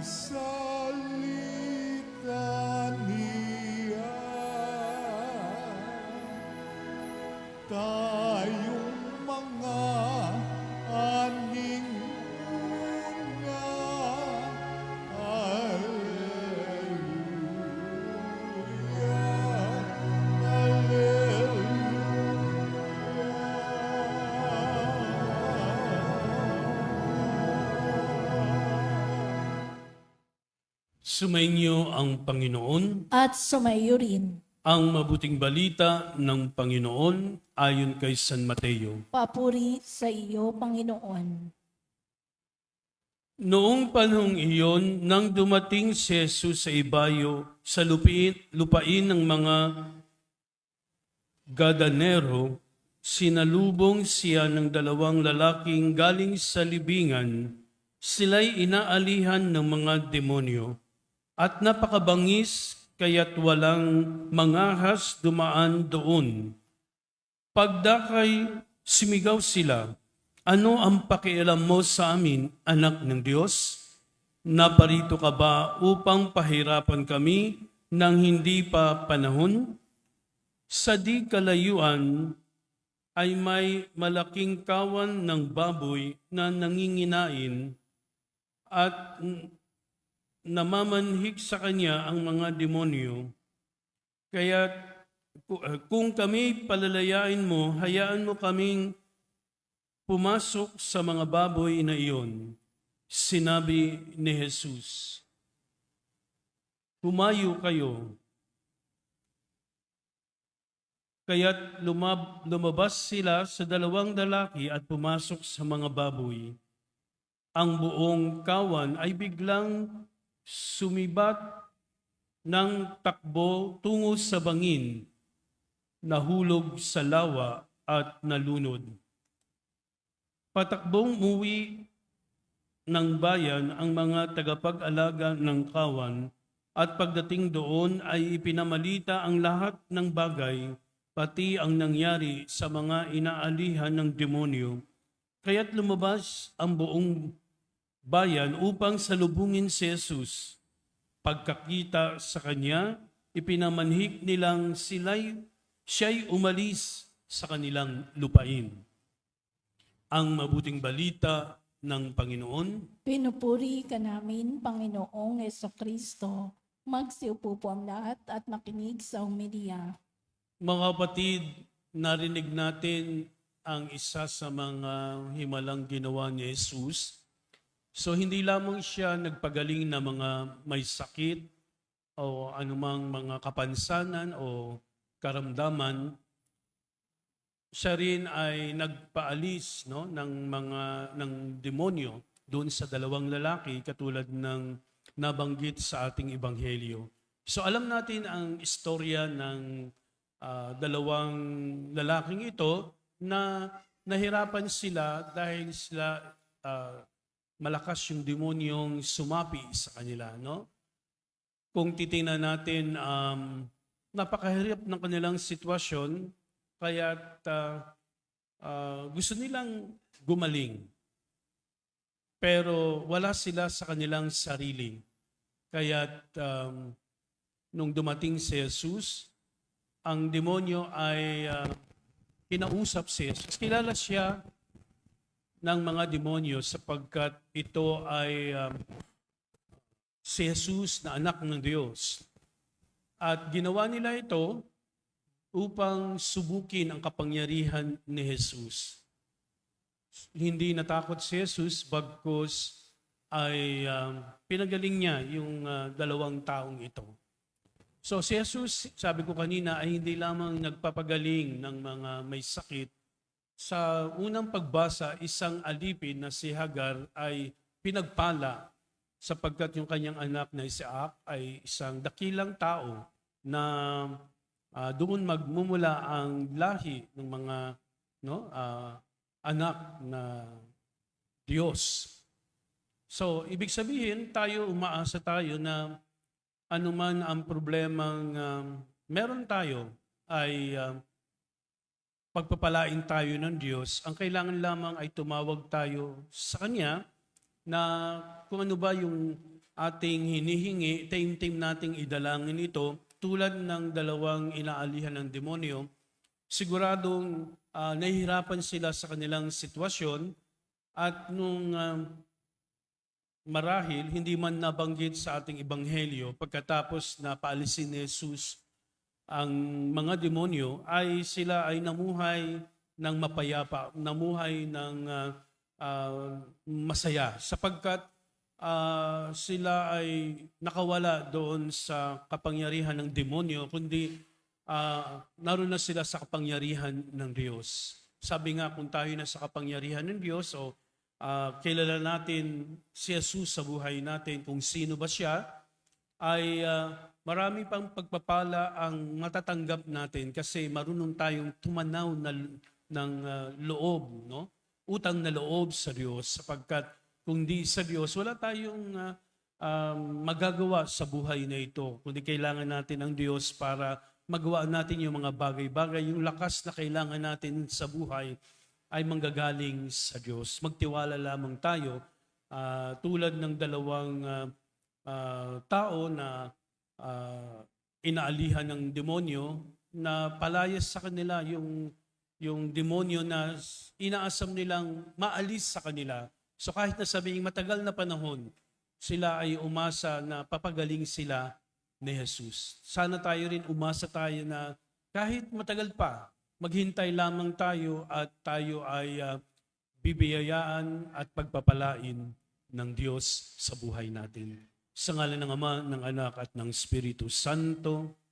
salita niya, tayong mga aning una. Hallelujah, hallelujah. Sumainyo ang Panginoon. At sumayo rin. Ang mabuting balita ng Panginoon ayon kay San Mateo. Papuri sa iyo, Panginoon. Noong panahong iyon, nang dumating si Jesus sa ibayo sa lupain ng mga Gadanero, sinalubong siya ng dalawang lalaking galing sa libingan. Sila'y inaalihan ng mga demonyo at napakabangis kaya't walang mangahas dumaan doon. Pagdakay, sumigaw sila, "Ano ang pakialam mo sa amin, anak ng Diyos? Naparito ka ba upang pahirapan kami nang hindi pa panahon?" Sa di kalayuan ay may malaking kawan ng baboy na nanginginain at namamanhik sa kanya ang mga demonyo. Kaya kung kami palalayain mo, hayaan mo kaming pumasok sa mga baboy na iyon. Sinabi ni Jesus, "Humayo kayo." Kaya't lumabas sila sa dalawang lalaki at pumasok sa mga baboy. Ang buong kawan ay biglang sumibat ng takbo tungo sa bangin, nahulog sa lawa at nalunod. Patakbong umuwi ng bayan ang mga tagapag-alaga ng kawan at pagdating doon ay ipinamalita ang lahat ng bagay, pati ang nangyari sa mga inaalihan ng demonyo. Kaya't lumabas ang buong bayan upang salubungin si Jesus. Pagkakita sa kanya, ipinamanhik nilang siya'y umalis sa kanilang lupain. Ang mabuting balita ng Panginoon. Pinupuri ka namin, Panginoong Jesucristo. Magsiupo po ang lahat at makinig sa homilya. Mga kapatid, narinig natin ang isa sa mga himalang ginawa ni Jesus. So hindi lamang siya nagpagaling na mga may sakit o anumang mga kapansanan o karamdaman. Siya rin ay nagpaalis ng demonyo doon sa dalawang lalaki katulad ng nabanggit sa ating ebanghelyo. So alam natin ang istorya ng dalawang lalaking ito na nahirapan sila dahil sila malakas yung demonyong sumapi sa kanila, no? Kung titingnan natin, napakahirap ng kanilang sitwasyon, kaya't gusto nilang gumaling. Pero wala sila sa kanilang sarili. Kaya't nung dumating si Jesus, ang demonyo ay kinausap si Jesus. Kilala siya ng mga demonyo sapagkat ito ay si Jesus na anak ng Diyos. At ginawa nila ito upang subukin ang kapangyarihan ni Jesus. Hindi natakot si Jesus bagkus ay pinagaling niya yung dalawang taong ito. So si Jesus, sabi ko kanina, ay hindi lamang nagpapagaling ng mga may sakit. Sa unang pagbasa, isang alipin na si Hagar ay pinagpala sapagkat yung kanyang anak na Isaac ay isang dakilang tao na doon magmumula ang lahi ng mga anak na Diyos. So, ibig sabihin, umaasa tayo na anuman ang problemang meron tayo ay pagpapalain tayo ng Diyos. Ang kailangan lamang ay tumawag tayo sa Kanya na kung ano ba yung ating hinihingi, taimtim nating idalangin ito, tulad ng dalawang inaalihan ng demonyo, siguradong nahihirapan sila sa kanilang sitwasyon at nung marahil hindi man nabanggit sa ating ebanghelyo pagkatapos na paalisin ni Jesus ang mga demonyo ay sila ay namuhay ng mapayapa, namuhay ng masaya sapagkat sila ay nakawala doon sa kapangyarihan ng demonyo, kundi naroon na sila sa kapangyarihan ng Diyos. Sabi nga, kung tayo na sa kapangyarihan ng Diyos, kilala natin si Jesus sa buhay natin, kung sino ba siya, ay marami pang pagpapala ang matatanggap natin kasi marunong tayong tumanaw ng loob, no? Utang na loob sa Diyos sapagkat kung di sa Diyos, wala tayong magagawa sa buhay na ito. Kundi kailangan natin ng Diyos para magawa natin yung mga bagay-bagay. Yung lakas na kailangan natin sa buhay ay manggagaling sa Diyos. Magtiwala lamang tayo tulad ng dalawang tao na inaalihan ng demonyo na palayas sa kanila yung demonyo na inaasam nilang maalis sa kanila. So kahit na sabihing matagal na panahon, sila ay umasa na papagaling sila ni Jesus. Sana tayo rin umasa tayo na kahit matagal pa, maghintay lamang tayo at tayo ay bibiyayaan at pagpapalain ng Diyos sa buhay natin. Sa ngalan ng Ama, ng Anak at ng Espiritu Santo.